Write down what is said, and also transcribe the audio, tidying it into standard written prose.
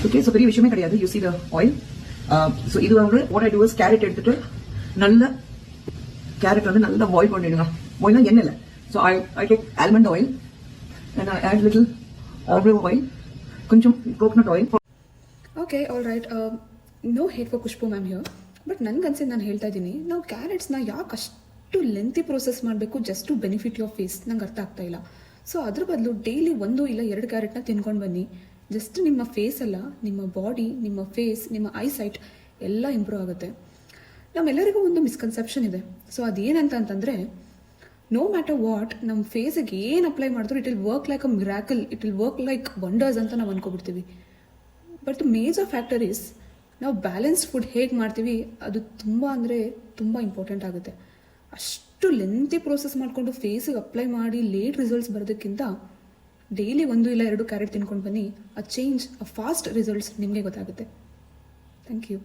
Okay, so பெரிய விஷயமே கிடையாது. You see the oil. So இது வந்து what I do is carrot எடுத்துட்டு நல்ல கேரட் வந்து நல்லா பாயில் பண்ணிடுங்க. பாயில்னா எண்ணெய் இல்லை. So I take almond oil and I add little olive oil, கொஞ்சம் coconut oil. Okay, all right. No hate for Khushbu ma'am here, but ನನಗೆ ಅನ್ಸಿದ್ದು ನಾನು ಹೇಳ್ತಾ ಇದ್ದೀನಿ, ನಾವು ಕ್ಯಾರೆಟ್ಸ್ನ ಯಾಕೆ ಅಷ್ಟು ಲೆಂತಿ ಪ್ರೋಸೆಸ್ ಮಾಡಬೇಕು just to benefit your face, ನಂಗೆ ಅರ್ಥ ಆಗ್ತಾ ಇಲ್ಲ. ಸೊ ಅದ್ರ ಬದಲು ಡೈಲಿ 1 ಇಲ್ಲ 2 ಕ್ಯಾರೆಟ್ನ ತಿನ್ಕೊಂಡು ಬನ್ನಿ. ಜಸ್ಟ್ ನಿಮ್ಮ ಫೇಸ್ ಅಲ್ಲ, ನಿಮ್ಮ ಬಾಡಿ, ನಿಮ್ಮ ಫೇಸ್, ನಿಮ್ಮ ಐಸೈಟ್ ಎಲ್ಲ ಇಂಪ್ರೂವ್ ಆಗುತ್ತೆ. ನಮ್ಮೆಲ್ಲರಿಗೂ ಒಂದು ಮಿಸ್ಕನ್ಸೆಪ್ಷನ್ ಇದೆ. ಸೊ ಅದೇನಂತಂದರೆ, ನೋ ಮ್ಯಾಟರ್ ವಾಟ್ ನಮ್ಮ ಫೇಸಿಗೆ ಏನು ಅಪ್ಲೈ ಮಾಡಿದ್ರು it will work like a miracle, it will work like wonders ಅಂತ ನಾವು ಅನ್ಕೊಬಿಡ್ತೀವಿ. ಬಟ್ ಮೇಜರ್ ಫ್ಯಾಕ್ಟರ್ ಇಸ್ ನಾವು ಬ್ಯಾಲೆನ್ಸ್ಡ್ ಫುಡ್ ಹೇಗೆ ಮಾಡ್ತೀವಿ, ಅದು ತುಂಬ ಅಂದರೆ ತುಂಬ ಇಂಪಾರ್ಟೆಂಟ್ ಆಗುತ್ತೆ. ಅಷ್ಟು ಲೆಂತಿ ಪ್ರೋಸೆಸ್ ಮಾಡಿಕೊಂಡು ಫೇಸಿಗೆ ಅಪ್ಲೈ ಮಾಡಿ ಲೇಟ್ ರಿಸಲ್ಟ್ಸ್ ಬರೋದಕ್ಕಿಂತ ಡೈಲಿ 1 ಇಲ್ಲ 2 ಕ್ಯಾರೆಟ್ ತಿನ್ಕೊಂಡು ಬನ್ನಿ. ಆ ಚೇಂಜ್, ಆ ಫಾಸ್ಟ್ ರಿಸಲ್ಟ್ಸ್ ನಿಮಗೆ ಗೊತ್ತಾಗುತ್ತೆ. Thank you.